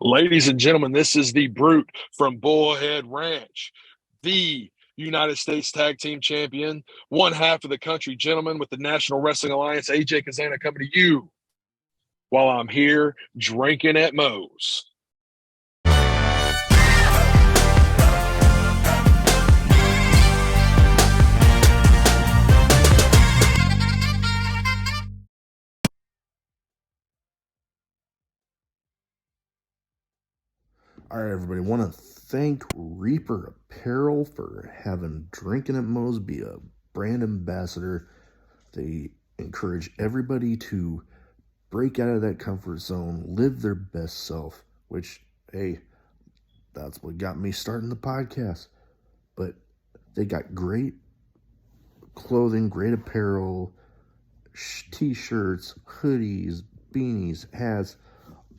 Ladies and gentlemen, this is the Brute from Bullhead Ranch, the United States Tag Team Champion, one half of the country gentleman with the National Wrestling Alliance, AJ Cazana, coming to you while I'm here drinking at Moe's. All right, everybody. Want to thank Reaper Apparel for having Drinkin at Moe's be a brand ambassador. They encourage everybody to break out of that comfort zone, live their best self, which, hey, that's what got me starting the podcast. But they got great clothing, great apparel, t-shirts, hoodies, beanies, hats,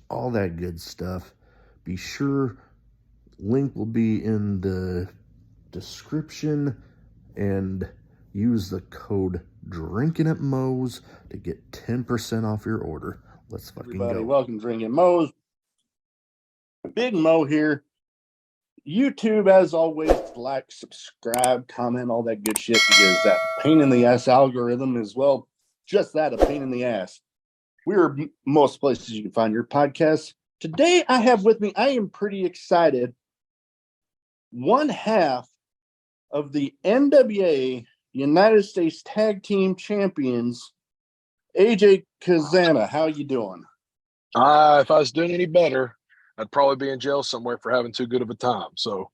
all that good stuff. Be sure, link will be in the description, and use the code Drinkin at Moe's to get 10% off your order. Let's fucking Everybody, go. welcome to Drinkin' Moe's. Big Mo here. YouTube, as always, like, subscribe, comment, all that good shit, because that pain in the ass algorithm is, well, just that, a pain in the ass. We're most places you can find your podcasts. Today I have with me, I am pretty excited, one half of the NWA United States Tag Team Champions, AJ Cazana. How you doing? If I was doing any better, I'd probably be in jail somewhere for having too good of a time. So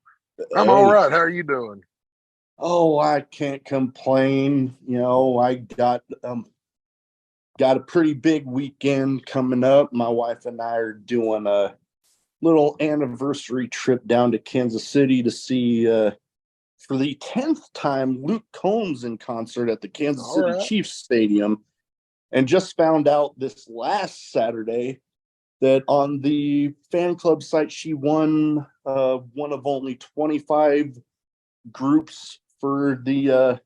I'm all right. How are you doing? Oh, I can't complain. You know, I got a pretty big weekend coming up. My wife and I are doing a little anniversary trip down to Kansas City to see, for the 10th time, Luke Combs in concert at the Kansas City Chiefs Stadium. And just found out this last Saturday that on the fan club site, she won one of only 25 groups for the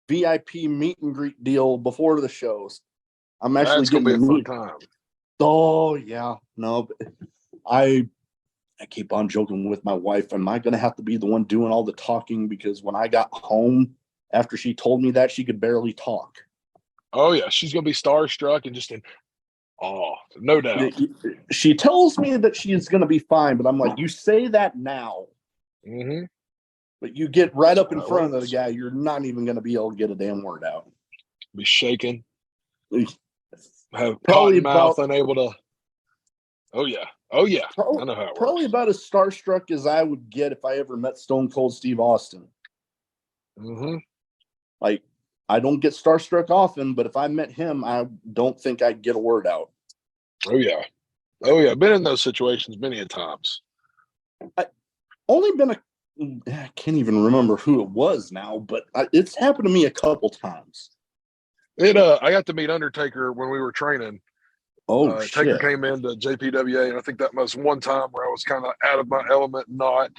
VIP meet and greet deal before the shows. I'm actually That's gonna be a fun time. Oh yeah, no, I keep on joking with my wife. Am I going to have to be the one doing all the talking? Because when I got home after she told me that, she could barely talk. Oh yeah, she's gonna be starstruck and just in awe, no doubt. She tells me that she is going to be fine, but I'm like, you say that now, but you get right up in front of the guy, you're not even going to be able to get a damn word out. Be shaking. Have Probably cotton mouth, unable to. Oh yeah. I know how it probably works. about as starstruck as I would get if I ever met Stone Cold Steve Austin. Like, I don't get starstruck often, but if I met him, I don't think I'd get a word out. Oh yeah. Been in those situations many a times. I can't even remember who it was now, but it's happened to me a couple times. I got to meet Undertaker when we were training. Shit. Taker came into JPWA, and I think that was one time where I was kind of out of my element, not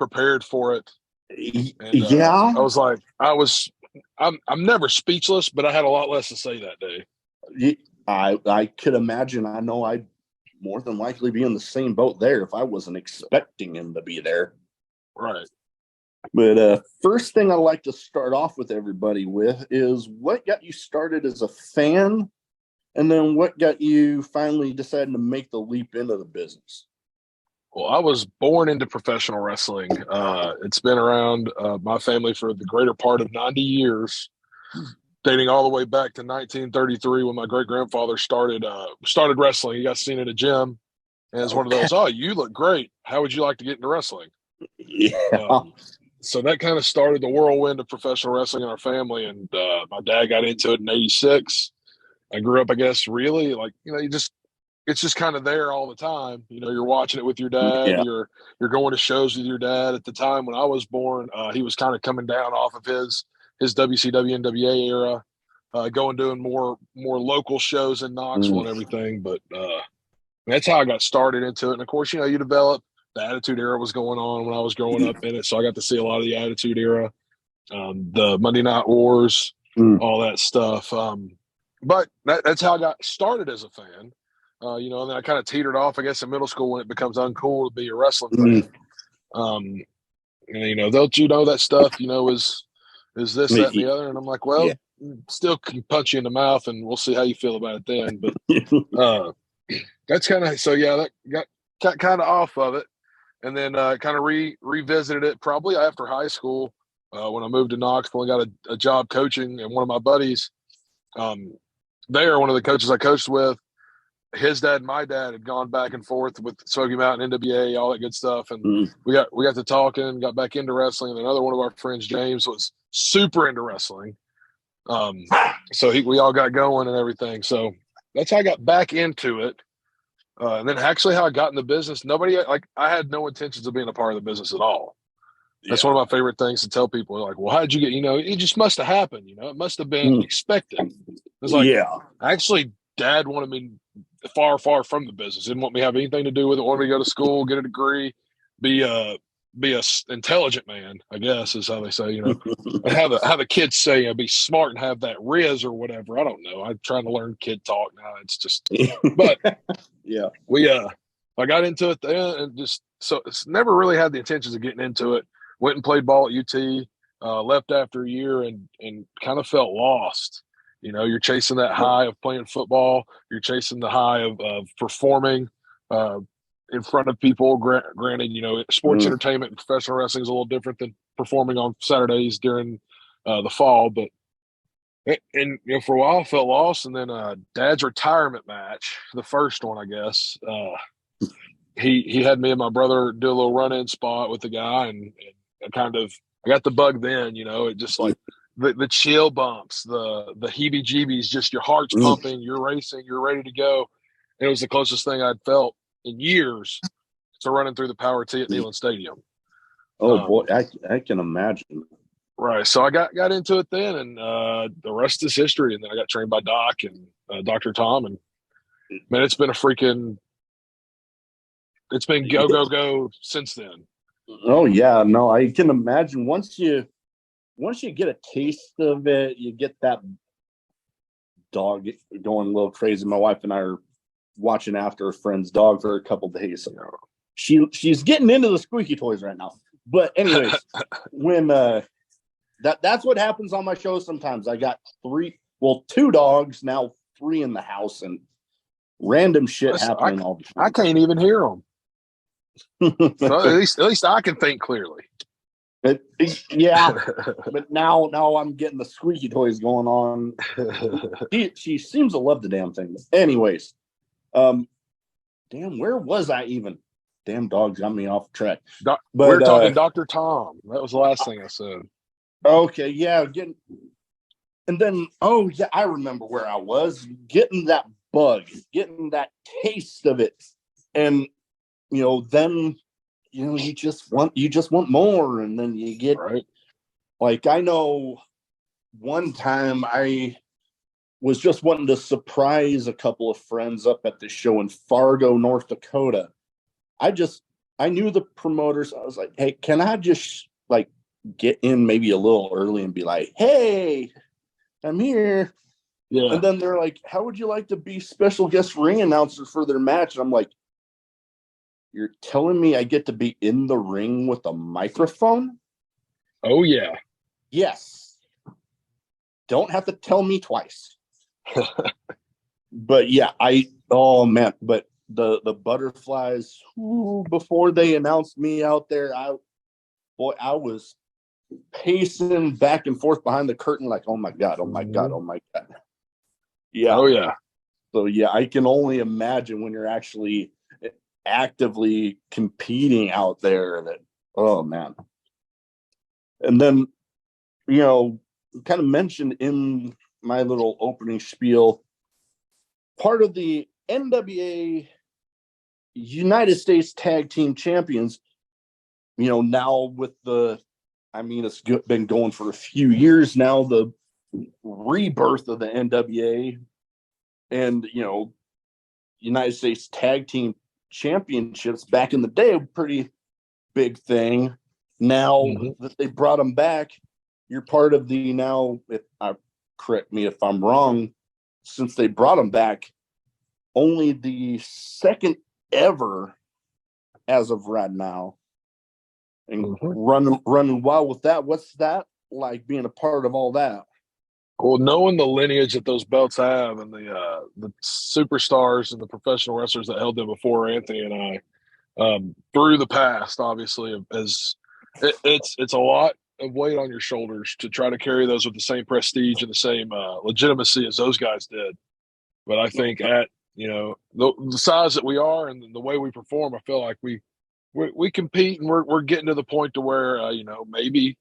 prepared for it. And, I was like, I'm never speechless, but I had a lot less to say that day. I could imagine. I know I'd more than likely be in the same boat there if I wasn't expecting him to be there. Right. But first thing I'd like to start off with everybody with is what got you started as a fan, and then what got you finally deciding to make the leap into the business? Well, I was born into professional wrestling. It's been around my family for the greater part of 90 years, dating all the way back to 1933 when my great-grandfather started wrestling. He got seen at a gym, and it's one of those, oh, you look great. How would you like to get into wrestling? Yeah. So that kind of started the whirlwind of professional wrestling in our family, and my dad got into it in '86. I grew up, I guess, really like, it's just kind of there all the time. You're watching it with your dad. Yeah. You're going to shows with your dad. At the time when I was born, he was kind of coming down off of his WCW NWA era, doing more local shows in Knoxville and everything. But that's how I got started into it. And of course, you develop. The Attitude Era was going on when I was growing up in it, so I got to see a lot of the Attitude Era, the Monday Night Wars, all that stuff. But that's how I got started as a fan. And then I kind of teetered off, I guess, in middle school when it becomes uncool to be a wrestling Mm. fan. And they'll that stuff, is this, that, and the other. And I'm like, well, Yeah. still can punch you in the mouth, and we'll see how you feel about it then. But that's kind of that got kind of off of it, and then kind of revisited it probably after high school when I moved to Knoxville and got a job coaching. And one of my buddies, there, one of the coaches I coached with, his dad and my dad had gone back and forth with Smoky Mountain, NWA, all that good stuff, and we got to talking, got back into wrestling. And another one of our friends, James, was super into wrestling. So we all got going and everything. So that's how I got back into it. And then actually how I got in the business, I had no intentions of being a part of the business at all. That's one of my favorite things to tell people. Like, well, how did you get, it just must have happened. It must have been expected. It's like, actually, Dad wanted me far, far from the business. Didn't want me to have anything to do with it. Wanted me to go to school, get a degree, be a intelligent man, I guess is how they say, how the kids say, be smart and have that riz or whatever. I don't know. I'm trying to learn kid talk now. It's just, but yeah, I got into it then and it's never really had the intentions of getting into it. Went and played ball at UT, left after a year and kind of felt lost. You're chasing that high of playing football. You're chasing the high of performing in front of people. Granted, sports entertainment and professional wrestling is a little different than performing on Saturdays during the fall. But and for a while I felt lost. And then Dad's retirement match, the first one, I guess, he had me and my brother do a little run-in spot with the guy, and I got the bug then. It just like the chill bumps, the heebie-jeebies, just your heart's pumping, you're racing, you're ready to go. And it was the closest thing I'd felt in years to running through the Power T at Neyland Stadium. Oh boy, I can imagine. Right, so I got into it then, and the rest is history. And then I got trained by Doc and Dr. Tom, and man, it's been go since then. Oh yeah, no, I can imagine. Once you get a taste of it, you get that dog going a little crazy. My wife and I are watching after a friend's dog for a couple days. So she's getting into the squeaky toys right now. But anyways, when that's what happens on my show sometimes. I got two dogs, now 3 in the house, and random shit happening all the time. I can't even hear them. So at least I can think clearly. Yeah, but now I'm getting the squeaky toys going on. She seems to love the damn thing. Anyways, damn, where was I even? Damn dogs got me off track. We're talking Dr. Tom. That was the last thing I said. Okay, yeah, and then I remember where I was, getting that bug, getting that taste of it, and then you just want more, and then you get right. Like, I know one time I was just wanting to surprise a couple of friends up at the show in Fargo, North Dakota. I knew the promoters. I was like, hey, can I just like get in maybe a little early and be like, hey, I'm here. Yeah. And then they're like, how would you like to be special guest ring announcer for their match? And I'm like, you're telling me I get to be in the ring with a microphone? Oh, yeah. Yes. Don't have to tell me twice. But yeah, but the butterflies, before they announced me out there, I was pacing back and forth behind the curtain like, oh my God, oh my God, oh my God. Yeah. Oh yeah. So yeah, I can only imagine when you're actually actively competing out there that, oh man. And then, kind of mentioned in my little opening spiel, part of the NWA United States Tag Team Champions, now with it's been going for a few years now, the rebirth of the NWA and, United States Tag Team Championships back in the day, a pretty big thing. Now that they brought them back, you're part of the correct me if I'm wrong, since they brought them back, only the second ever as of right now. And running wild with that. What's that like, being a part of all that? Well, knowing the lineage that those belts have, and the superstars and the professional wrestlers that held them before Anthony and I, through the past, obviously, it's a lot of weight on your shoulders to try to carry those with the same prestige and the same legitimacy as those guys did. But I think at the size that we are and the way we perform, I feel like we compete, and we're getting to the point to where maybe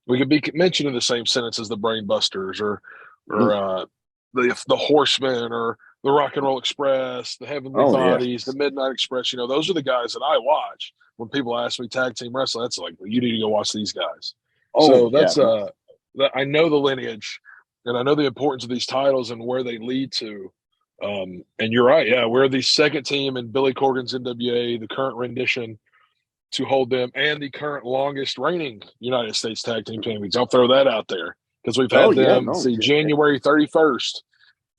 we could be mentioned in the same sentence as the Brainbusters or the Horsemen or the Rock and Roll Express, the Heavenly Bodies, the Midnight Express. Those are the guys that I watch when people ask me tag team wrestling. That's like, well, you need to go watch these guys. That's I know the lineage, and I know the importance of these titles and where they lead to. And you're right. Yeah, we're the second team in Billy Corgan's NWA, the current rendition, to hold them, and the current longest reigning United States Tag Team Champions. I'll throw that out there because we've had them. January 31st,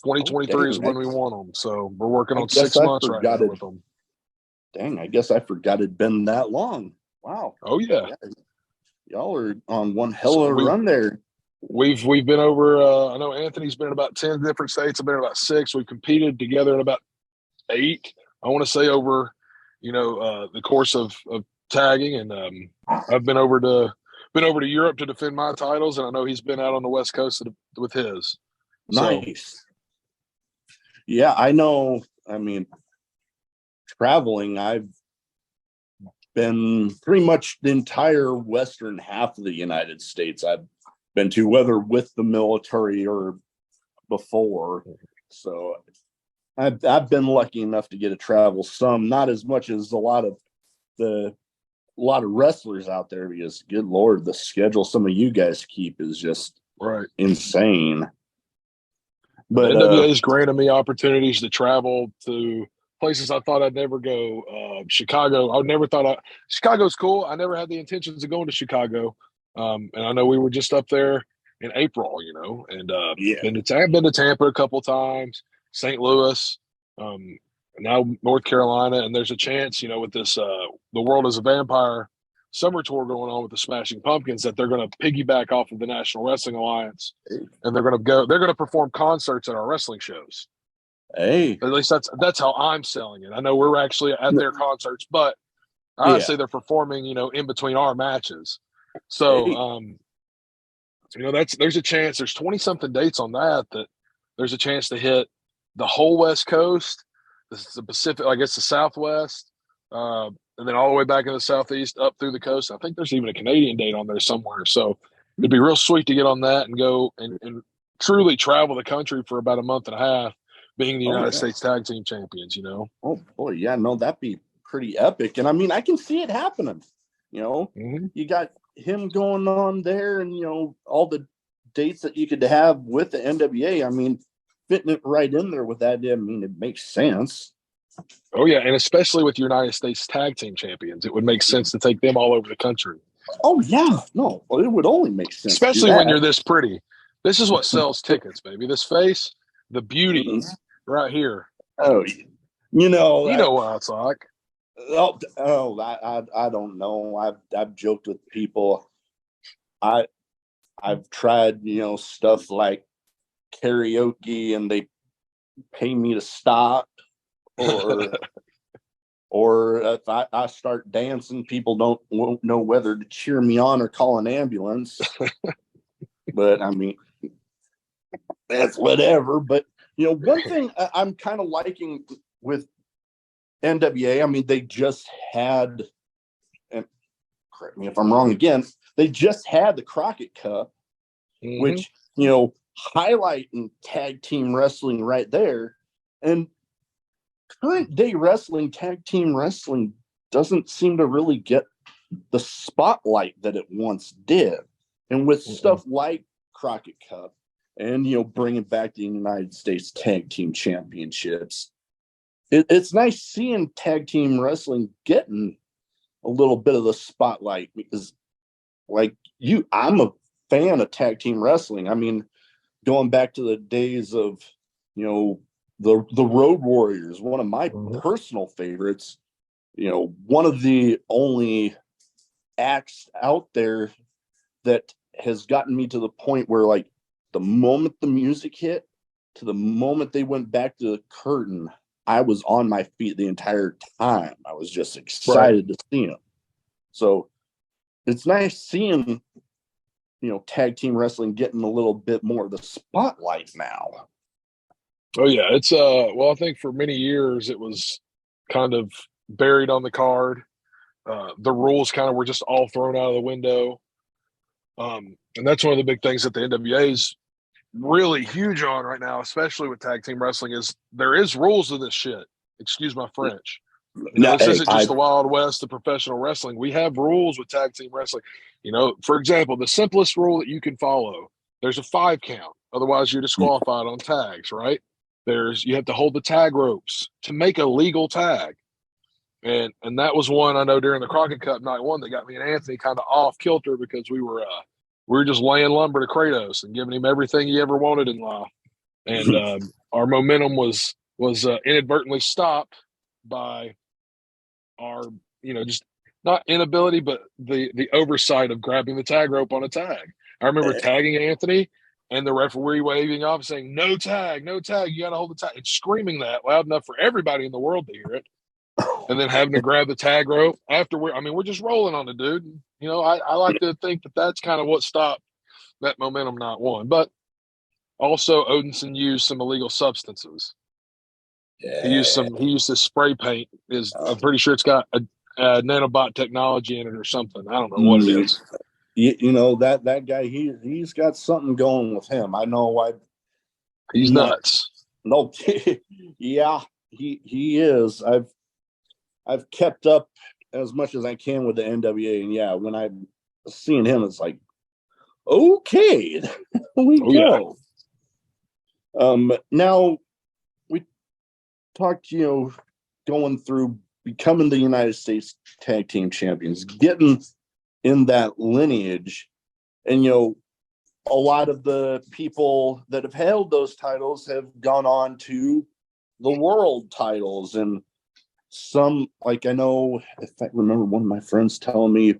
2023 is when we won them. So we're working on 6 months right now with them. Dang, I guess I forgot it'd been that long. Wow. Oh yeah. Y'all are on one hell of a run there. We've been over. I know Anthony's been in about 10 different states. I've been in about 6. We've competed together in about 8. I want to say over, the course of tagging, and I've been over to Europe to defend my titles, and I know he's been out on the West Coast with his. Nice. Yeah, I know. I mean, traveling, I've been pretty much the entire western half of the United States I've been to, whether with the military or before. So I've been lucky enough to get to travel some, not as much as a lot of wrestlers out there, because good Lord, the schedule some of you guys keep is just insane. But NWA has granted me opportunities to travel to places I thought I'd never go. Chicago, Chicago's cool. I never had the intentions of going to Chicago. And I know we were just up there in April, and I've been to Tampa a couple times, St. Louis, now North Carolina, and there's a chance, with this The World is a Vampire summer tour going on with the Smashing Pumpkins, that they're going to piggyback off of the National Wrestling Alliance, and they're going to perform concerts at our wrestling shows. Hey, at least that's how I'm selling it. I know we're actually at their concerts, but I say they're performing, in between our matches. So, there's a chance. There's 20 something dates on that there's a chance to hit the whole West Coast, the Pacific, I guess the Southwest, and then all the way back in the Southeast up through the coast. I think there's even a Canadian date on there somewhere. So it'd be real sweet to get on that and go and truly travel the country for about a month and a half, being the United States Tag Team Champions, Oh boy, yeah, no, that'd be pretty epic. And I mean, I can see it happening. You got him going on there, and all the dates that you could have with the NWA. I mean, fitting it right in there with that, I mean, it makes sense. Oh yeah, and especially with United States Tag Team Champions, it would make sense to take them all over the country. Oh yeah, no, it would only make sense, especially when you're this pretty. This is what sells tickets, baby. This face, the beauty, right here. Oh, you know what it's like. I don't know. I've joked with people. I've tried, stuff like karaoke, and they pay me to stop, or if I start dancing, people won't know whether to cheer me on or call an ambulance. But I mean, that's whatever. But one thing I'm kind of liking with NWA, I mean, they just had, and correct me if I'm wrong again, they just had the Crockett Cup, which, highlighting tag team wrestling right there. And current day wrestling, tag team wrestling, doesn't seem to really get the spotlight that it once did. And with stuff like Crockett Cup and, bringing back the United States Tag Team Championships, it's nice seeing tag team wrestling getting a little bit of the spotlight, because I'm a fan of tag team wrestling. I mean, going back to the days of, the Road Warriors, one of my personal favorites. One of the only acts out there that has gotten me to the point where, like, the moment the music hit to the moment they went back to the curtain, I was on my feet the entire time. I was just excited to see them. So it's nice seeing, tag team wrestling getting a little bit more of the spotlight now. Oh yeah, it's well, I think for many years it was kind of buried on the card. The rules kind of were just all thrown out of the window. And that's one of the big things that the NWA is really huge on right now, especially with tag team wrestling, is there is rules to this shit. Excuse my French. This isn't just the Wild West of professional wrestling. We have rules with tag team wrestling. For example, the simplest rule that you can follow, there's a 5 count. Otherwise, you're disqualified on tags, right? You have to hold the tag ropes to make a legal tag. And that was one I know during the Crockett Cup night one that got me and Anthony kind of off kilter because we were just laying lumber to Kratos and giving him everything he ever wanted in life. And our momentum was inadvertently stopped by our, just not inability, but the oversight of grabbing the tag rope on a tag. I remember tagging Anthony and the referee waving off saying, no tag, you got to hold the tag, and screaming that loud enough for everybody in the world to hear it. And then having to grab the tag rope after we're just rolling on the dude. I like to think that that's kind of what stopped that momentum not one. But also Odinson used some illegal substances. Yeah. He used this spray paint. I'm pretty sure it's got a nanobot technology in it or something. I don't know what it is. That guy, he's got something going with him. I know. He's nuts. No, yeah, he is. I've kept up as much as I can with the NWA, and yeah, when I'm seeing him, it's like, okay, we go. Yeah. Now we talked, going through becoming the United States Tag Team Champions, getting in that lineage, and a lot of the people that have held those titles have gone on to the world titles, and some, like, I know, if I remember one of my friends telling me,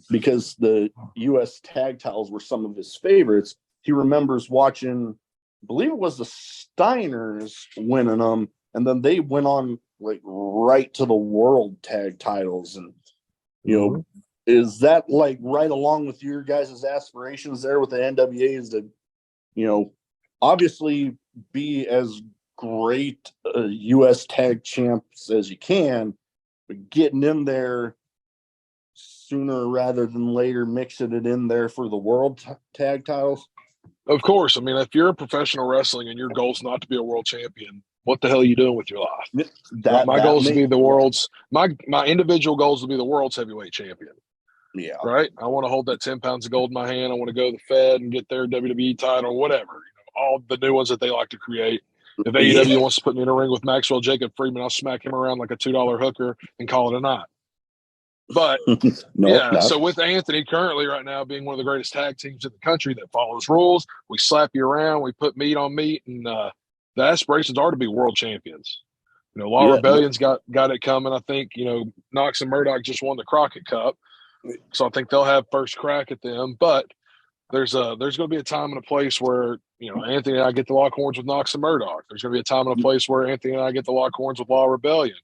because the U.S. tag titles were some of his favorites, he remembers watching, I believe it was the Steiners winning them, and then they went on, like, right to the world tag titles. And is that, like, right along with your guys' aspirations there with the NWA, is to obviously be as great U.S. tag champs as you can, but getting in there sooner rather than later, mixing it in there for the world tag titles? Of course. I mean, if you're a professional wrestling and your goal is not to be a world champion, what the hell are you doing with your life? My goal is to be the world's my individual goals to be the world's heavyweight champion. Yeah. Right. I want to hold that 10 pounds of gold in my hand. I want to go to the Fed and get their WWE title, whatever. All the new ones that they like to create. If AEW wants to put me in a ring with Maxwell Jacob Friedman, I'll smack him around like a $2 hooker and call it a night. But so with Anthony currently right now being one of the greatest tag teams in the country that follows rules, we slap you around, we put meat on meat, and the aspirations are to be world champions. Law Rebellion's got it coming. I think, Knox and Murdoch just won the Crockett Cup, so I think they'll have first crack at them. But there's going to be a time and a place where, Anthony and I get to lock horns with Knox and Murdoch. There's going to be a time and a place where Anthony and I get to lock horns with Law Rebellion,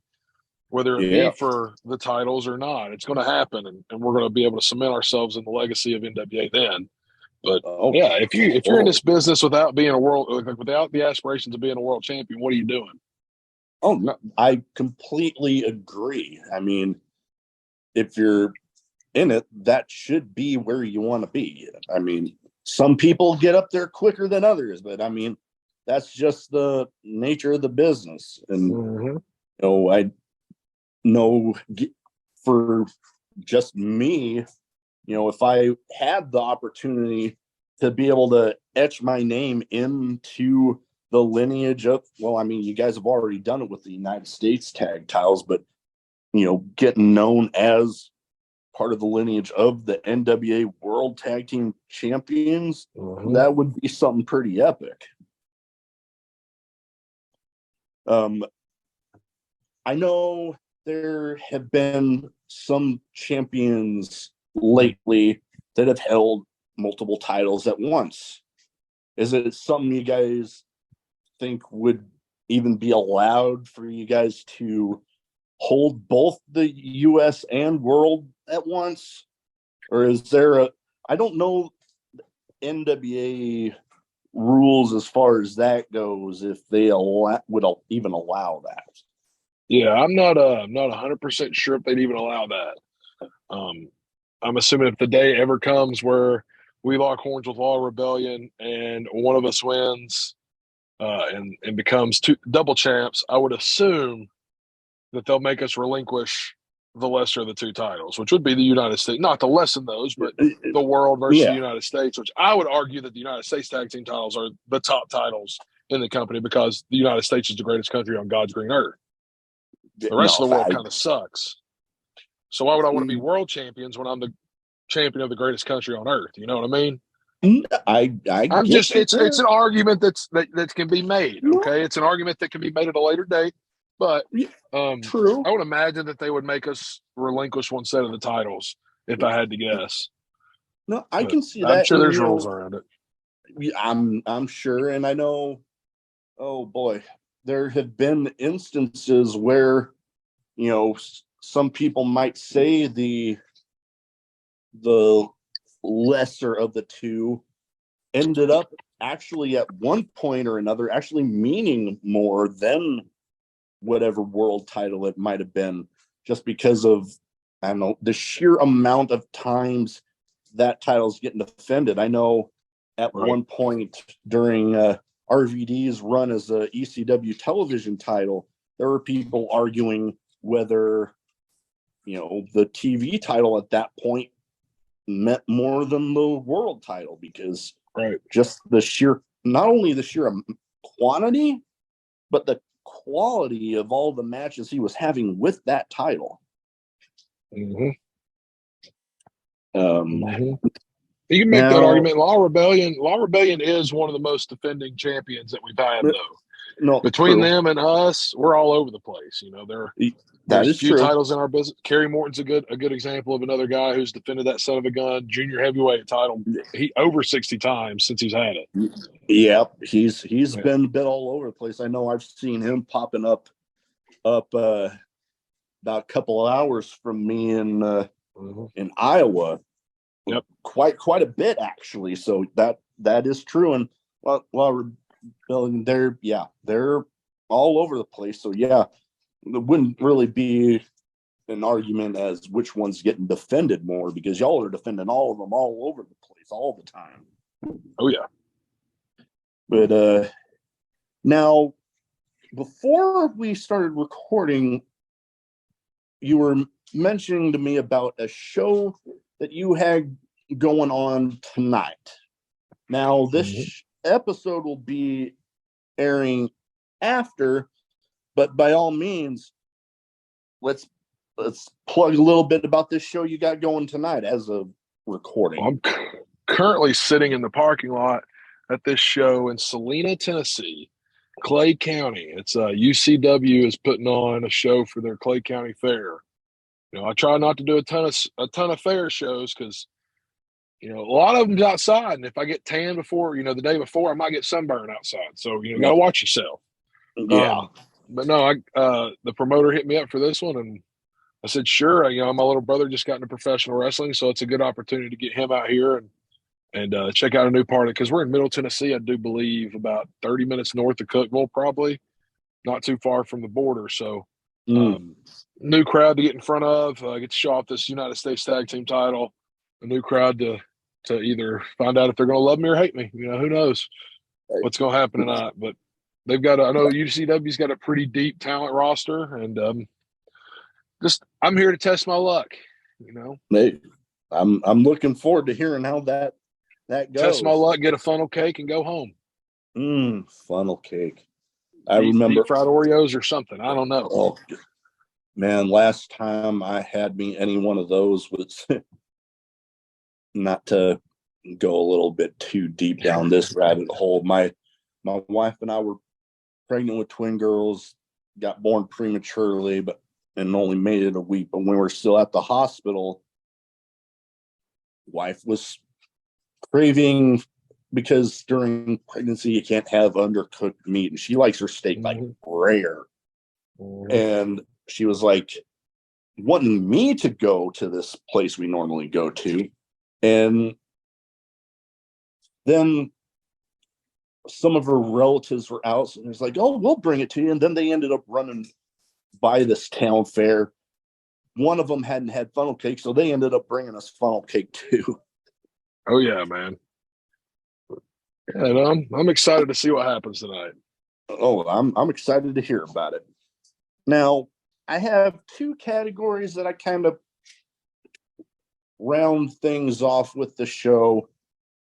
whether it be for the titles or not. It's going to happen, and we're going to be able to cement ourselves in the legacy of NWA then. But if you're in this business without being without the aspirations of being a world champion, what are you doing? Oh, no, I completely agree. I mean, if you're in it, that should be where you want to be. I mean, some people get up there quicker than others, but I mean, that's just the nature of the business. And I know for just me, if I had the opportunity to be able to etch my name into the lineage of, well, I mean, you guys have already done it with the United States tag titles, but getting known as part of the lineage of the NWA World Tag Team Champions, that would be something pretty epic. Um, I know there have been some champions lately that have held multiple titles at once. Is it something you guys think would even be allowed for you guys to hold both the US and world at once? Or is there I don't know NWA rules as far as that goes, if they would even allow that. Yeah, I'm not 100% sure if they'd even allow that. I'm assuming if the day ever comes where we lock horns with Law Rebellion and one of us wins and becomes double champs, I would assume that they'll make us relinquish the lesser of the two titles, which would be the United States. Not to lessen those, but the world versus the United States, which I would argue that the United States tag team titles are the top titles in the company because the United States is the greatest country on God's green earth. The rest of the world kind of sucks. So why would I want to be world champions when I'm the champion of the greatest country on earth? You know what I mean? I'm just it's an argument that can be made. Okay, it's an argument that can be made at a later date. But true. I would imagine that they would make us relinquish one set of the titles if I had to guess. No, I can see I'm that. sure there's rules around it. I'm sure, and I know. Oh boy, there have been instances where, some people might say the lesser of the two ended up actually at one point or another actually meaning more than whatever world title it might have been, just because of, I don't know, the sheer amount of times that title's getting defended. I know at one point during RVD's run as a ECW television title, there were people arguing whether, the TV title at that point meant more than the world title, because just the sheer, not only the sheer quantity, but the quality of all the matches he was having with that title. Mm-hmm. You can make that argument. Law Rebellion is one of the most defending champions that we've had, though. No, between them and us, we're all over the place. There's a few titles in our business. Kerry Morton's a good example of another guy who's defended that son of a gun junior heavyweight title over 60 times since he's had it. Yep, he's been a bit all over the place. I know I've seen him popping up about a couple of hours from me in Iowa. Yep, quite a bit actually. So that is true. And they're all over the place. So yeah, it wouldn't really be an argument as which one's getting defended more, because y'all are defending all of them all over the place all the time. Oh yeah. But now, before we started recording, you were mentioning to me about a show that you had going on tonight. Now, this episode will be airing after, but by all means, let's plug a little bit about this show you got going tonight as a recording. I'm currently sitting in the parking lot at this show in Salina, Tennessee, Clay County. It's UCW is putting on a show for their Clay County Fair. I try not to do a ton of fair shows because a lot of them's outside, and if I get tan before, the day before, I might get sunburn outside. So you got to watch yourself. Yeah. But no, the promoter hit me up for this one, and I said sure. My little brother just got into professional wrestling, so it's a good opportunity to get him out here and check out a new part of it, because we're in Middle Tennessee, I do believe, about 30 minutes north of Cookeville, probably not too far from the border. So new crowd to get in front of, get to show off this United States Tag Team title, a new crowd to either find out if they're going to love me or hate me. Who knows what's going to happen tonight. But they've got I know UCW's got a pretty deep talent roster, and I'm here to test my luck. I'm looking forward to hearing how that goes. Test my luck, get a funnel cake, and go home. Funnel cake. I remember deep fried Oreos or something. I don't know. Oh, man, last time I had me any one of those was not to go a little bit too deep down this rabbit hole. My wife and I were pregnant with twin girls. got born prematurely, and only made it a week. But when we were still at the hospital, wife was craving, because during pregnancy you can't have undercooked meat, and she likes her steak like rare. And she was like wanting me to go to this place we normally go to, and then some of her relatives were out, and it's like, oh, we'll bring it to you. And then they ended up running by this town fair. One of them hadn't had funnel cake, so they ended up bringing us funnel cake too. Oh yeah, man. And I'm excited to see what happens tonight. Oh, I'm excited to hear about it. Now, I have two categories that I kind of round things off with the show.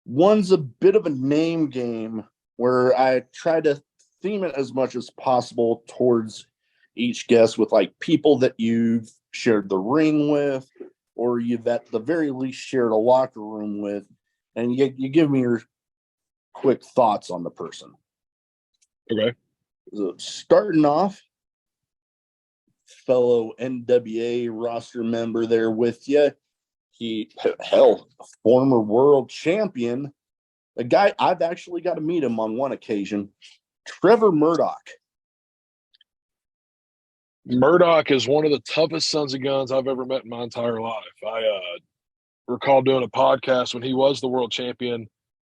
One's a bit of a name game where I try to theme it as much as possible towards each guest with like people that you've shared the ring with, or you've at the very least shared a locker room with, and you give me your quick thoughts on the person. Okay. So starting off, fellow NWA roster member there with you. He, hell, a former world champion, a guy I've actually got to meet him on one occasion, Trevor Murdoch. Murdoch is one of the toughest sons of guns I've ever met in my entire life. I recall doing a podcast when he was the world champion,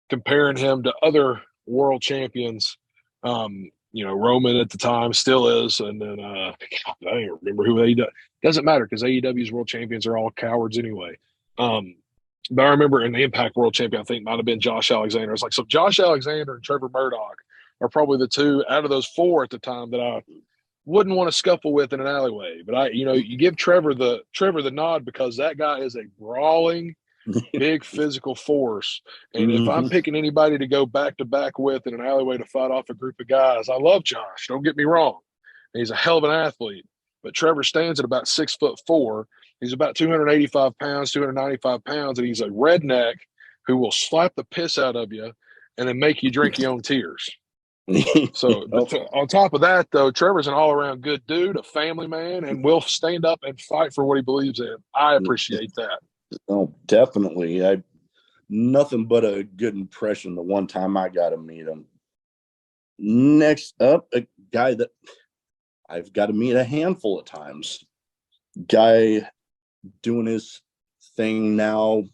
comparing him to other world champions. Roman at the time still is, and then I don't remember who AEW. Doesn't matter because AEW's world champions are all cowards anyway. But I remember in the Impact World Champion, I think might have been Josh Alexander. It's like, so Josh Alexander and Trevor Murdoch are probably the two out of those four at the time that I wouldn't want to scuffle with in an alleyway. But you give Trevor the nod because that guy is a brawling, big physical force. And if I'm picking anybody to go back to back with in an alleyway to fight off a group of guys, I love Josh. Don't get me wrong. He's a hell of an athlete. But Trevor stands at about 6'4". He's about 285 pounds, 295 pounds, and he's a redneck who will slap the piss out of you and then make you drink your own tears. So on top of that, though, Trevor's an all-around good dude, a family man, and will stand up and fight for what he believes in. I appreciate that. Oh, definitely. I nothing but a good impression the one time I got to meet him. Next up, a guy that I've got to meet a handful of times. Guy doing his thing now.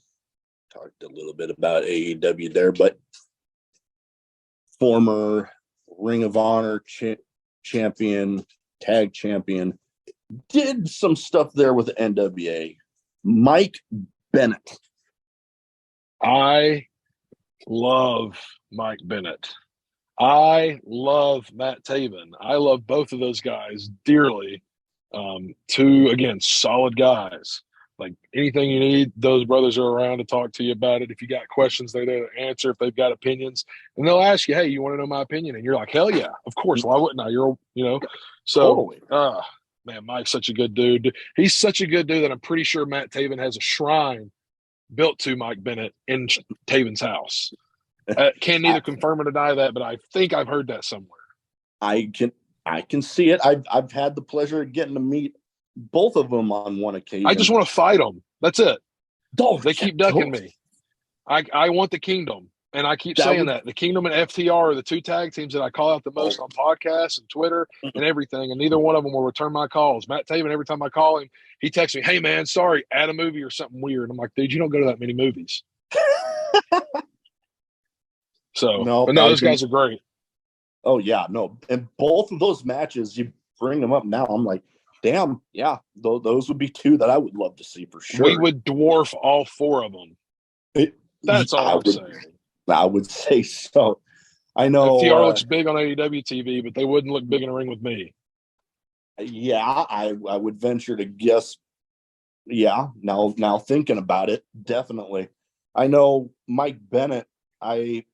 Talked a little bit about AEW there, but former Ring of Honor champion, tag champion, did some stuff there with the NWA. Mike Bennett. I love Mike Bennett. I love Matt Taven. I love both of those guys dearly. Two, again, solid guys. Like anything you need, those brothers are around to talk to you about it. If you got questions, they're there to answer. If they've got opinions, and they'll ask you, "Hey, you want to know my opinion?" And you're like, "Hell yeah, of course. Why wouldn't I?" So, totally. Man, Mike's such a good dude. He's such a good dude that I'm pretty sure Matt Taven has a shrine built to Mike Bennett in Taven's house. Can neither confirm or deny that, but I think I've heard that somewhere. I can see it. I've had the pleasure of getting to meet both of them on one occasion. I just want to fight them. That's it. They keep ducking me. I want the Kingdom, and I keep saying that. The Kingdom and FTR are the two tag teams that I call out the most on podcasts and Twitter and everything, and neither one of them will return my calls. Matt Taven, every time I call him, he texts me, "Hey, man, sorry, add a movie or something weird." I'm like, dude, you don't go to that many movies. So, those guys are great. Oh, yeah, no. And both of those matches, you bring them up now, I'm like, damn, yeah, those would be two that I would love to see for sure. We would dwarf all four of them. That's all I'm saying. I would say so. I know. FTR looks big on AEW TV, but they wouldn't look big in a ring with me. Yeah, I would venture to guess. Yeah, now thinking about it, definitely. I know Mike Bennett. I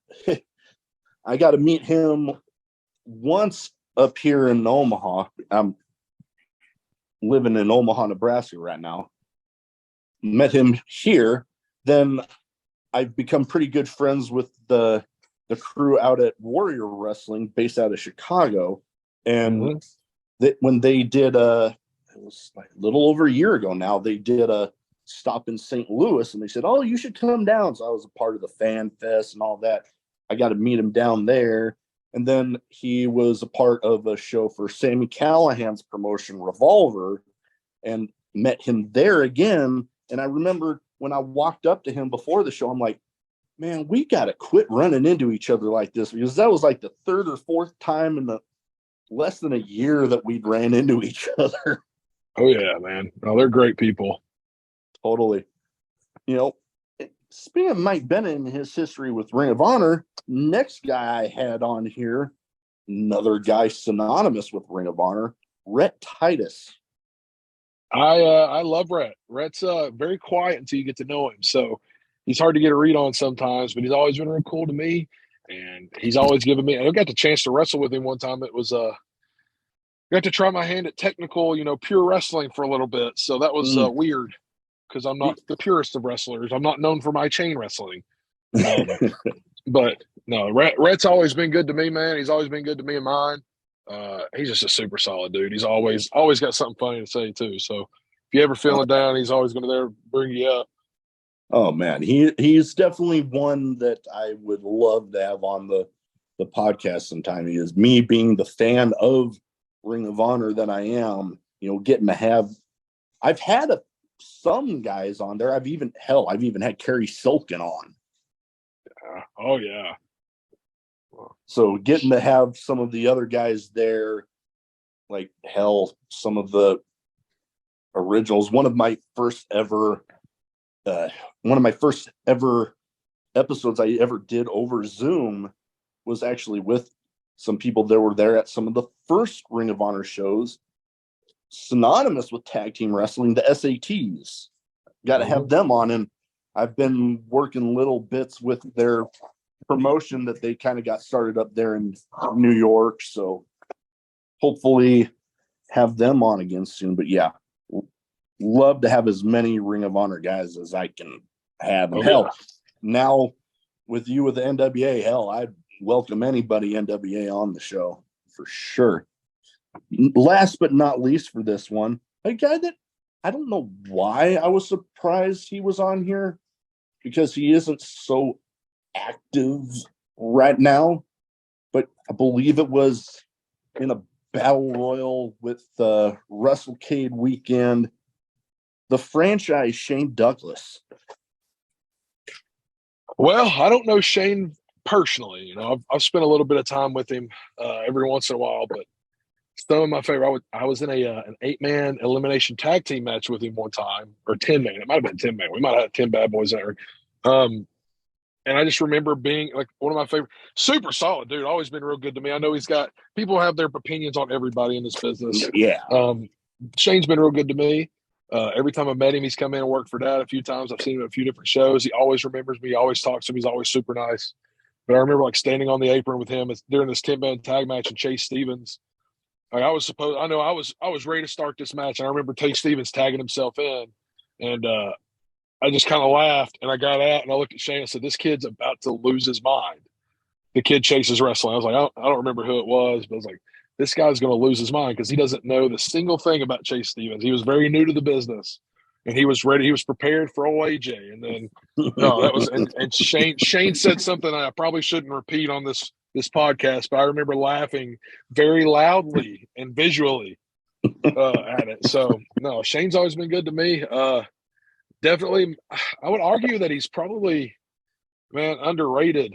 got to meet him once up here in Omaha. I'm living in Omaha, Nebraska right now. Met him here. Then I've become pretty good friends with the crew out at Warrior Wrestling, based out of Chicago. And that when they did it was like a little over a year ago now, they did a stop in St. Louis, and they said, "Oh, you should come down." So I was a part of the fan fest and all that. I got to meet him down there. And then he was a part of a show for Sammy Callahan's promotion, Revolver, and met him there again. And I remember when I walked up to him before the show, I'm like, man, we got to quit running into each other like this, because that was like the third or fourth time in the less than a year that we'd ran into each other. Oh yeah, man. Oh, they're great people. Totally. You know, speaking of Mike Bennett and his history with Ring of Honor, next guy I had on here, another guy synonymous with Ring of Honor, Rhett Titus. I love Rhett. Rhett's very quiet until you get to know him. So he's hard to get a read on sometimes, but he's always been real cool to me. And he's always given me, I got the chance to wrestle with him one time. It was got to try my hand at technical, pure wrestling for a little bit. So that was weird, because I'm not the purest of wrestlers. I'm not known for my chain wrestling. But no, Rhett's always been good to me, man. He's always been good to me and mine. He's just a super solid dude. He's always got something funny to say too. So if you ever feeling down, he's always going to there bring you up. Oh man, he's definitely one that I would love to have on the podcast sometime. He is, me being the fan of Ring of Honor that I am, getting to have. I've had some guys on there. I've even had Kerry Silken on. Yeah. Oh yeah. So getting to have some of the other guys there, like some of the originals. One of my first ever episodes I ever did over Zoom was actually with some people that were there at some of the first Ring of Honor shows, synonymous with tag team wrestling, the SATs. Got to have them on, and I've been working little bits with their promotion that they kind of got started up there in New York. So hopefully have them on again soon. But yeah, love to have as many Ring of Honor guys as I can have. And now with you with the NWA, I'd welcome anybody NWA on the show for sure. Last but not least for this one, a guy that I don't know why I was surprised he was on here, because he isn't so active right now, but I believe it was in a battle royal with WrestleCade weekend, the franchise Shane Douglas. Well, I don't know Shane personally. I've spent a little bit of time with him every once in a while, but some of my favorite. I was in an 8-man elimination tag team match with him one time, or 10-man. It might have been 10-man. We might have had 10 bad boys there. And I just remember being like one of my favorite, super solid dude. Always been real good to me. I know people have their opinions on everybody in this business. Yeah. Shane's been real good to me. Every time I met him, he's come in and worked for Dad a few times. I've seen him at a few different shows. He always remembers me. He always talks to me. He's always super nice. But I remember standing on the apron with him during this 10-man tag match and Chase Stevens. I was ready to start this match, and I remember Chase Stevens tagging himself in, and I just kind of laughed, and I got out and I looked at Shane and said, "This kid's about to lose his mind." The kid chases wrestling. I was like, I don't remember who it was, but I was like, this guy's going to lose his mind because he doesn't know the single thing about Chase Stevens. He was very new to the business, and he was ready. He was prepared for old AJ. And then and Shane said something I probably shouldn't repeat on this podcast, but I remember laughing very loudly and visually at it. So no, Shane's always been good to me. Definitely, I would argue that he's probably, man, underrated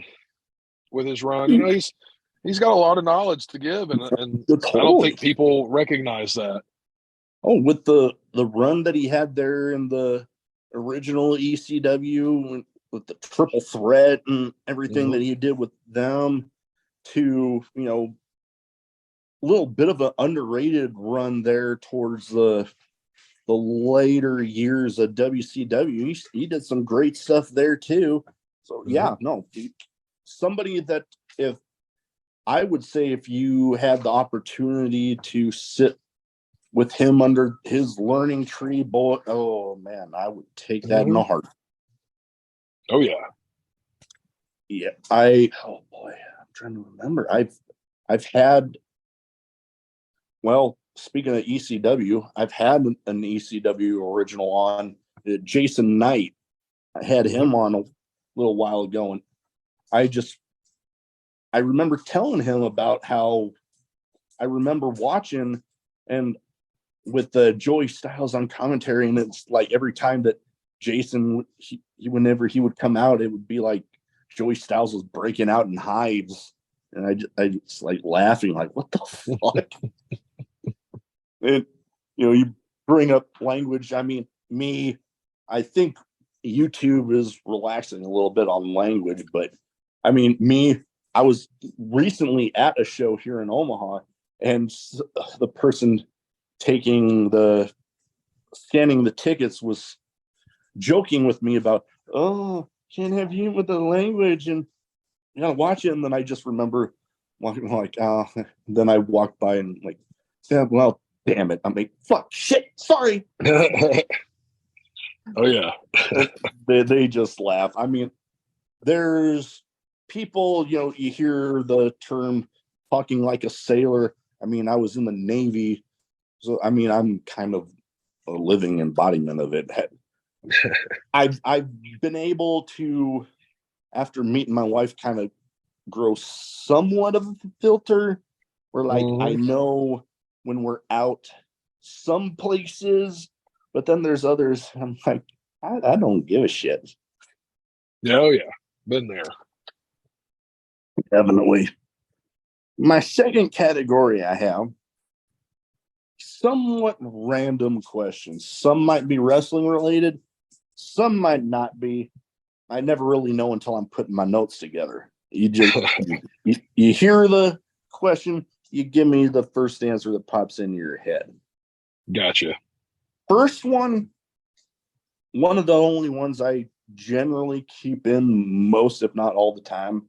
with his run. He's got a lot of knowledge to give, and I don't think people recognize that. Oh, with the run that he had there in the original ECW with the triple threat and everything that he did with them, to a little bit of an underrated run there towards the later years of WCW. He did some great stuff there too. So somebody that, if I would say, if you had the opportunity to sit with him under his learning tree, oh man, I would take that in a heart. Oh yeah. Yeah. I'm trying to remember. I've had, well, speaking of ECW, I've had an ECW original on. Jason Knight. I had him on a little while ago, and I remember telling him about how I remember watching and with the Joey Styles on commentary, and it's like every time that Jason, whenever he would come out, it would be like Joey Styles was breaking out in hives, and I just like laughing, like, what the fuck? And you bring up language. I mean, I think YouTube is relaxing a little bit on language, but I mean, I was recently at a show here in Omaha, and the person scanning the tickets was joking with me about, oh, can't have you with the language, and you gotta watch it. And then I just remember walking like, then I walked by and like, yeah, well, damn it. I'm like, fuck, shit, sorry. Oh yeah. They just laugh. I mean, there's people, you hear the term talking like a sailor. I mean, I was in the Navy, so I mean, I'm kind of a living embodiment of it. I've been able to, after meeting my wife, kind of grow somewhat of a filter where like I know when we're out some places, but then there's others I'm like, I don't give a shit. Oh yeah, been there. Definitely. My second category I have somewhat random questions. Some might be wrestling related, some might not be. I never really know until I'm putting my notes together. You just you hear the question, you give me the first answer that pops into your head. Gotcha. First one of the only ones I generally keep in most, if not all the time.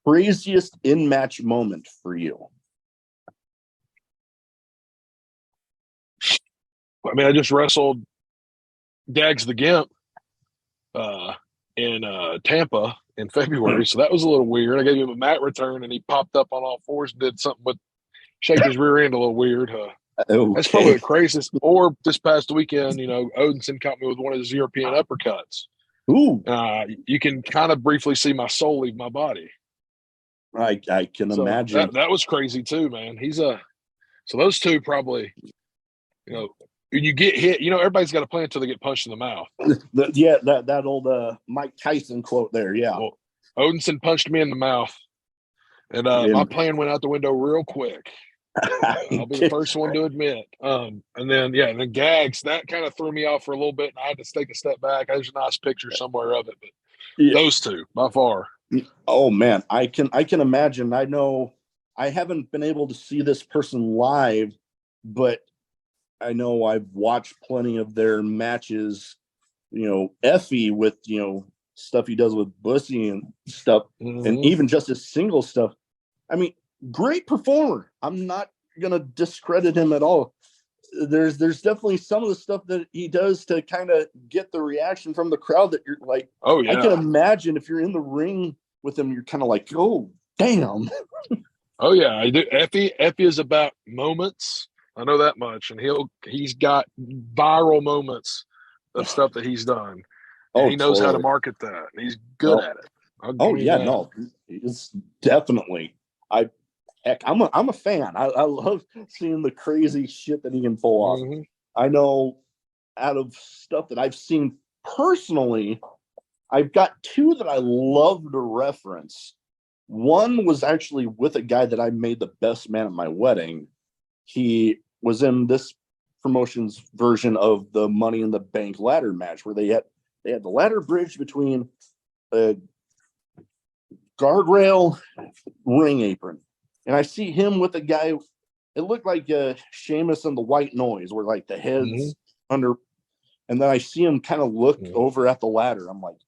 Craziest in-match moment for you? I mean, I just wrestled Gags the Gimp in Tampa in February, so that was a little weird. I gave him a mat return, and he popped up on all fours and did something with shake his rear end a little weird. Okay. That's probably the craziest. Or this past weekend, Odinson caught me with one of his European uppercuts. Ooh. You can kind of briefly see my soul leave my body. I can imagine. That was crazy too, man. So those two probably, when you get hit, everybody's got a plan until they get punched in the mouth. That old Mike Tyson quote there. Yeah. Well, Odinson punched me in the mouth, and my plan went out the window real quick. I'll be the first one to admit. And then Gags, that kind of threw me off for a little bit, and I had to take a step back. There's a nice picture somewhere of it, but those two by far. Oh man, I can imagine. I know I haven't been able to see this person live, but I know I've watched plenty of their matches. Effie with stuff he does with Bussy and stuff, and even just his single stuff. I mean, great performer. I'm not gonna discredit him at all. There's definitely some of the stuff that he does to kind of get the reaction from the crowd that you're like, oh yeah. I can imagine if you're in the ring with him, you're kind of like, oh damn. Oh yeah, I do. Effie is about moments. I know that much, and he's got viral moments of stuff that he's done. And he knows how to market that. And he's good at it. No, it's definitely. I'm a fan. I love seeing the crazy shit that he can pull off. I know out of stuff that I've seen personally, I've got two that I love to reference. One was actually with a guy that I made the best man at my wedding. He was in this promotion's version of the Money in the Bank ladder match where they had the ladder bridge between a guardrail ring apron. And I see him with a guy, it looked like Sheamus and the White Noise, where like the heads under, and then I see him kind of look over at the ladder. I'm like,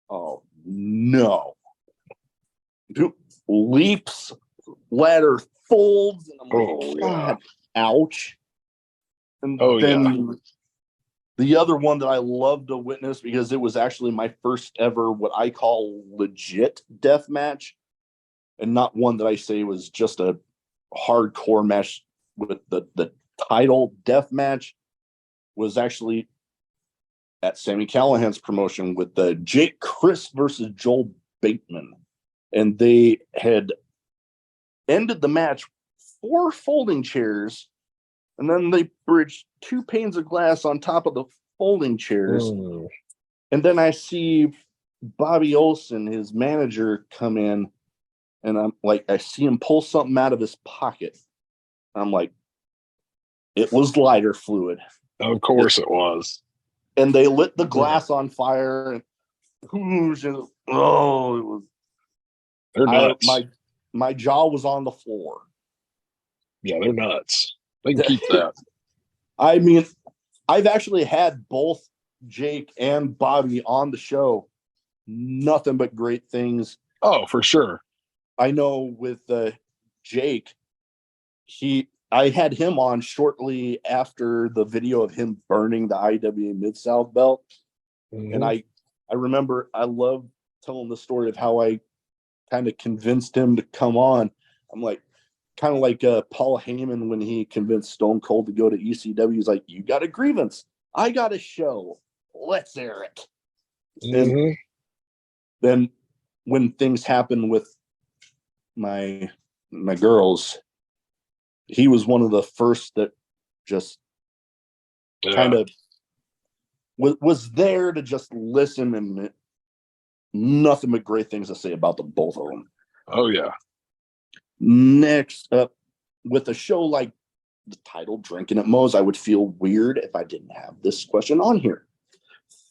oh no. Dude, leaps, ladder folds, and I'm like, God, ouch. And then the other one that I love to witness, because it was actually my first ever what I call legit death match, and not one that I say was just a hardcore match with the title death match was actually at Sami Callihan's promotion with the Jake Chris versus Joel Bateman. And they had ended the match 4 folding chairs, and then they bridged 2 panes of glass on top of the folding chairs. Mm. And then I see Bobby Olson, his manager, come in, and I'm like, I see him pull something out of his pocket. I'm like, it was lighter fluid. Of course it was. And they lit the glass on fire. And it was. They're nuts. My jaw was on the floor. Yeah, they're nuts. They can keep that. I mean, I've actually had both Jake and Bobby on the show. Nothing but great things. Oh, for sure. I know with Jake, I had him on shortly after the video of him burning the IWA Mid-South belt. Mm-hmm. And I remember I love telling the story of how I kind of convinced him to come on. I'm like, kind of like Paul Heyman when he convinced Stone Cold to go to ECW. He's like, you got a grievance. I got a show. Let's air it. Mm-hmm. And then when things happen with my girls, he was one of the first that just kind of was there to just listen, and nothing but great things to say about the both of them. Oh, yeah. Next up, with a show like the title Drinkin at Moe's, I would feel weird if I didn't have this question on here.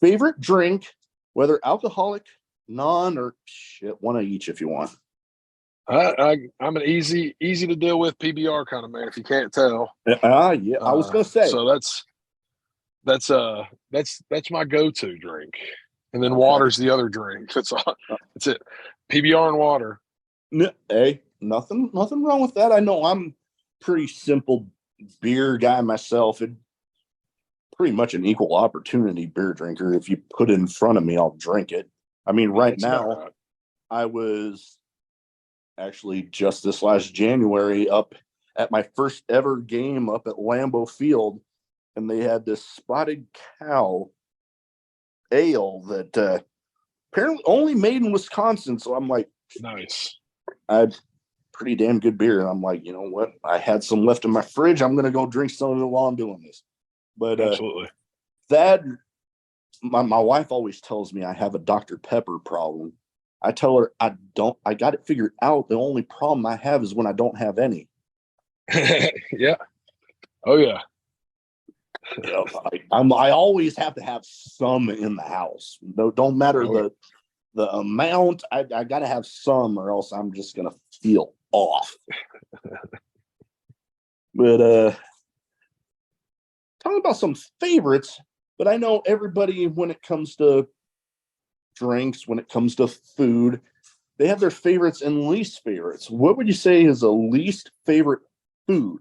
Favorite drink, whether alcoholic, non, or one of each if you want. I'm an easy to deal with PBR kind of man, if you can't tell. Yeah, I was gonna say. So that's my go-to drink, and then water's the other drink. That's it. PBR and water. Hey, nothing wrong with that. I know I'm pretty simple beer guy myself. It pretty much an equal opportunity beer drinker. If you put it in front of me, I'll drink it. I mean, right now, I was actually just this last January up at my first ever game up at Lambeau Field, and they had this Spotted Cow ale that apparently only made in Wisconsin. So I'm like, nice. I had pretty damn good beer. And I'm like, you know what? I had some left in my fridge. I'm going to go drink some of it while I'm doing this. But absolutely. My wife always tells me I have a Dr. Pepper problem. I tell her I don't. I got it figured out. The only problem I have is when I don't have any. Yeah. Oh yeah. You know, I always have to have some in the house. Don't matter the amount. I got to have some, or else I'm just gonna feel off. But talking about some favorites. But I know everybody, when it comes to drinks, when it comes to food, they have their favorites and least favorites. What would you say is a least favorite food?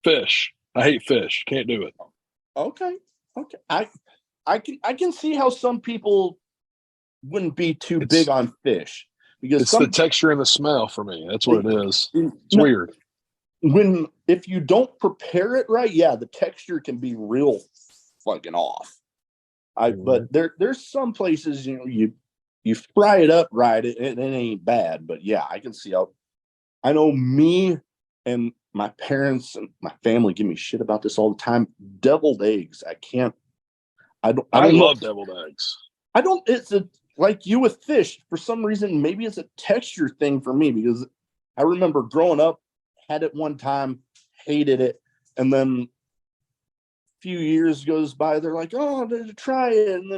Fish. I hate fish. Can't do it. Okay. I can see how some people wouldn't be too big on fish, because it's the texture and the smell for me. That's what it is. It's weird. If you don't prepare it right, yeah, the texture can be real fucking off. But there's some places, you know, you fry it up right, it ain't bad. But yeah, I can see how. I know me and my parents and my family give me shit about this all the time. Deviled eggs, I can't. I love deviled eggs. It's like you with fish. For some reason, maybe it's a texture thing for me, because I remember growing up, had it one time, hated it, and then few years goes by, they're like, oh, try it, and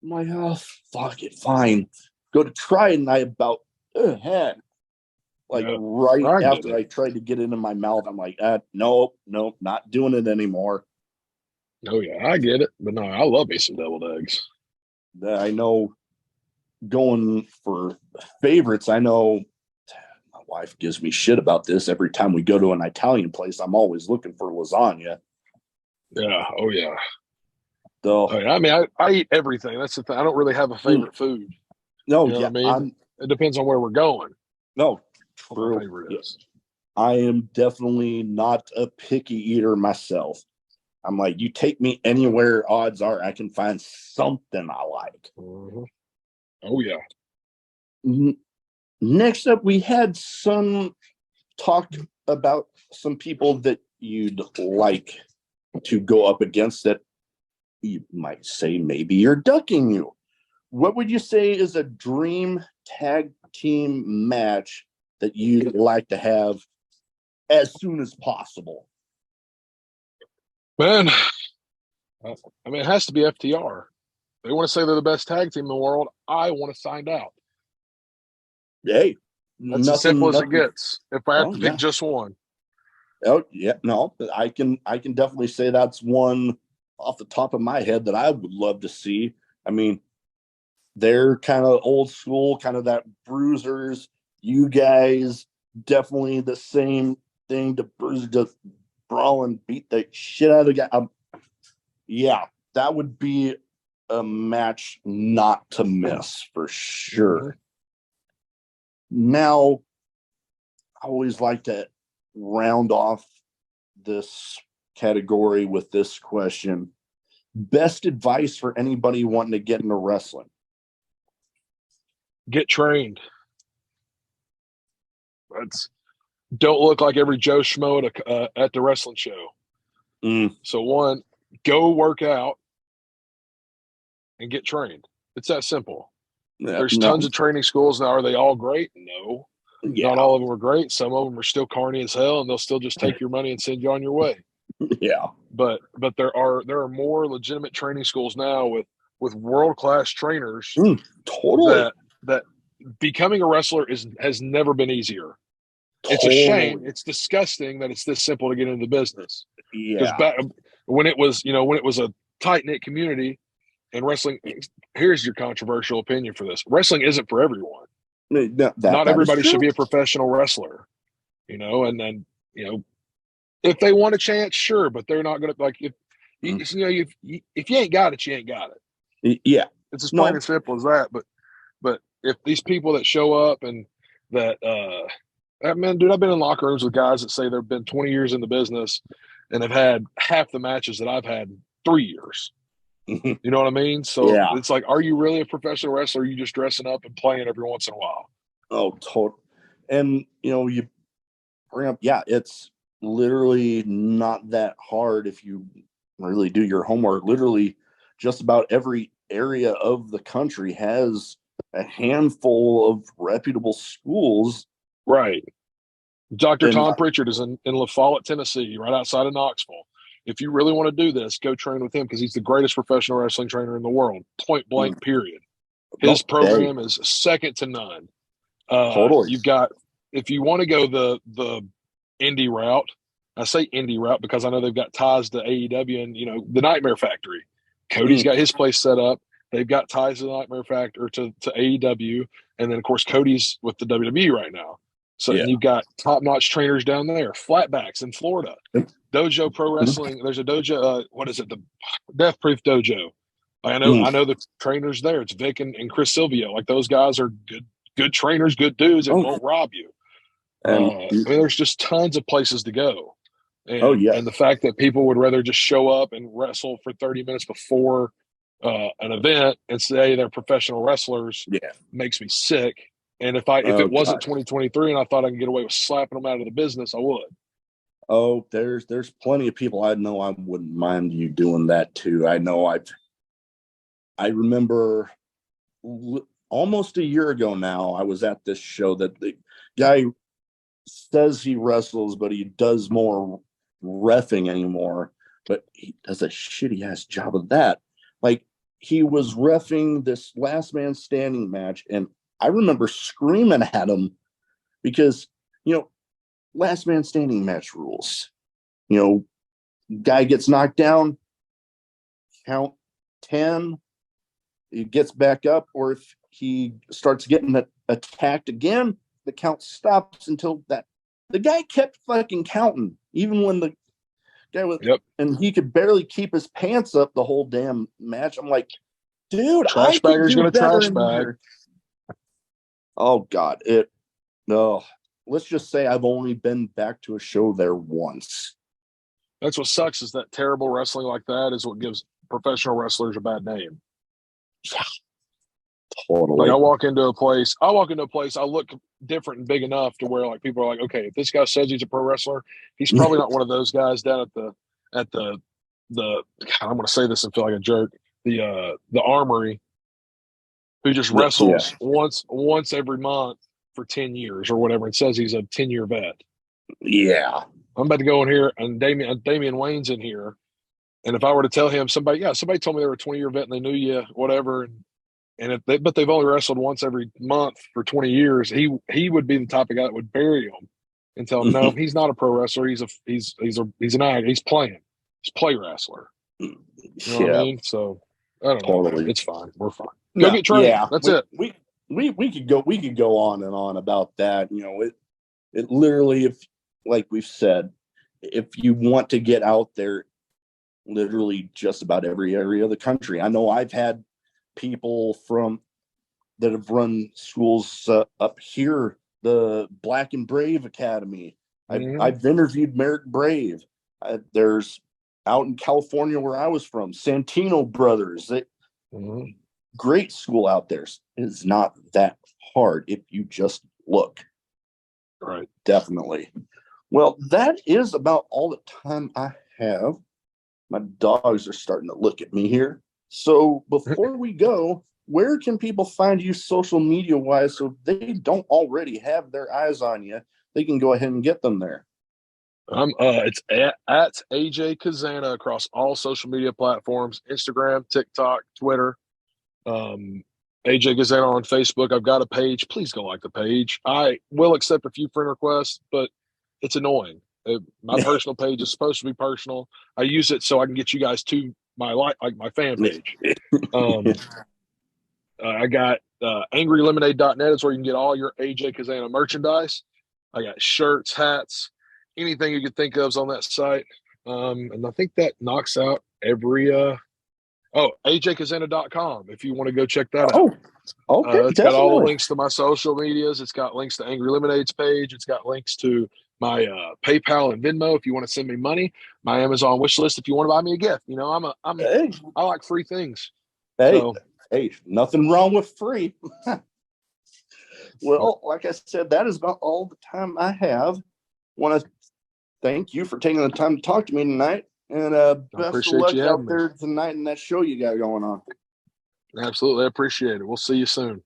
I'm like, oh, fuck it, fine, go to try it, and I about had right after I tried to get it in my mouth, I'm like, nope, not doing it anymore. Oh yeah, I get it, but no, I love me some deviled eggs. I know, going for favorites, I know my wife gives me shit about this. Every time we go to an Italian place, I'm always looking for lasagna. Yeah. Oh yeah. So, I mean, I eat everything. That's the thing. I don't really have a favorite food. No, you know yeah, what I mean, it depends on where we're going. No, true. What my favorite is. I am definitely not a picky eater myself. I'm like, you take me anywhere, odds are I can find something I like. Mm-hmm. Oh yeah. Next up, we had some talk about some people that you'd like to go up against that you might say maybe you're ducking you. What would you say is a dream tag team match that you'd like to have as soon as possible? Man, I mean, it has to be FTR. They want to say they're the best tag team in the world. I want to find out. Hey, That's as simple as it gets. If I have to pick just one. Oh yeah, no, I can definitely say that's one off the top of my head that I would love to see. I mean, they're kind of old school, kind of that bruisers. You guys definitely the same thing. The bruiser just brawl and beat the shit out of the guy. Yeah, that would be a match not to miss for sure. Mm-hmm. Now, I always like to round off this category with this question. Best advice for anybody wanting to get into wrestling? Get trained. Don't look like every Joe Schmo at the wrestling show. So one, go work out and get trained. It's that simple. There's tons of training schools now. Are they all great? No. Yeah. Not all of them are great. Some of them are still carny as hell, and they'll still just take your money and send you on your way. Yeah. But there are more legitimate training schools now with world-class trainers. Totally. That becoming a wrestler has never been easier. It's a shame. It's disgusting that it's this simple to get into the business. Yeah. Because when it was a tight-knit community and wrestling, here's your controversial opinion for this. Wrestling isn't for everyone. Not everybody should be a professional wrestler, and then, if they want a chance, sure, but they're not going to, like, if you ain't got it, you ain't got it. Yeah. It's as plain and simple as that. But if these people that show up and that, man, dude, I've been in locker rooms with guys that say they've been 20 years in the business and have had half the matches that I've had in 3 years. You know what I mean? So It's like, are you really a professional wrestler? Or are you just dressing up and playing every once in a while? Oh, totally. And, you bring up, it's literally not that hard if you really do your homework. Literally, just about every area of the country has a handful of reputable schools. Right. Dr. Tom Pritchard is in La Follette, Tennessee, right outside of Knoxville. If you really want to do this, go train with him because he's the greatest professional wrestling trainer in the world, point blank, period. His program is second to none. Totally. You've got, if you want to go the indie route, I say indie route because I know they've got ties to AEW and, the Nightmare Factory. Cody's got his place set up. They've got ties to the Nightmare Factory, to AEW. And then, of course, Cody's with the WWE right now. So you've got top-notch trainers down there, flatbacks in Florida. Dojo Pro Wrestling. There's a dojo. What is it? The Death Proof Dojo. I know the trainers there. It's Vic and Chris Silvio. Like, those guys are good trainers, good dudes, and won't rob you. I mean, there's just tons of places to go. And, and the fact that people would rather just show up and wrestle for 30 minutes before an event and say they're professional wrestlers makes me sick. And if it wasn't 2023 and I thought I could get away with slapping them out of the business, I would. Oh, there's plenty of people I know I wouldn't mind you doing that too. I know I remember almost a year ago now, I was at this show that the guy says he wrestles, but he does more reffing anymore, but he does a shitty ass job of that. Like, he was reffing this last man standing match, and I remember screaming at him because, last man standing match rules. Guy gets knocked down, count 10, he gets back up, or if he starts getting attacked again, the count stops until the guy kept fucking counting, even when the guy was, and he could barely keep his pants up the whole damn match. I'm like, dude, trash bagger's gonna trash bag. Oh God, let's just say I've only been back to a show there once. That's what sucks, is that terrible wrestling like that is what gives professional wrestlers a bad name. Totally. Like I walk into a place, I look different and big enough to where like people are like, okay, if this guy says he's a pro wrestler, he's probably not one of those guys down at the God, I'm gonna say this and feel like a jerk. The Armory, who just wrestles once every month for 10 years or whatever, and says he's a 10-year vet. Yeah. I'm about to go in here and Damian Wayne's in here. And if I were to tell him somebody told me they were a 20-year vet and they knew you, whatever, but they've only wrestled once every month for 20 years, he would be the type of guy that would bury him and tell him, no, he's not a pro wrestler. He's an actor. He's playing. He's a play wrestler. You know what I mean? So I don't know. It's fine. We're fine. Go get trained. Yeah, that's it. We could go on and on about that. You know, it literally, if like we've said, if you want to get out there, literally just about every area of the country. I know I've had people that have run schools up here, the Black and Brave Academy. I've interviewed Merrick Brave. There's out in California where I was from, Santino Brothers. Great school out there. It's not that hard if you just look. Right. Definitely. Well, that is about all the time I have. My dogs are starting to look at me here. So before we go, where can people find you social media wise so they don't already have their eyes on you? They can go ahead and get them there. It's at AJ Cazana across all social media platforms: Instagram, TikTok, Twitter. AJ Cazana on Facebook. I've got a page. Please go like the page. I will accept a few friend requests, but it's annoying. My personal page is supposed to be personal. I use it so I can get you guys to my my fan page. I got angrylemonade.net is where you can get all your AJ Cazana merchandise. I got shirts, hats, anything you could think of is on that site. And I think that knocks out every ajkazana.com if you want to go check that out. Okay, it's got all the links to my social medias. It's got links to Angry Lemonade's page. It's got links to my PayPal and Venmo if you want to send me money. My Amazon wish list if you want to buy me a gift. You know, I like free things. Hey, nothing wrong with free. Well, like I said, that is about all the time I have. Want to thank you for taking the time to talk to me tonight, and best of luck out there tonight in that show you got going on. Absolutely, I appreciate it. We'll see you soon.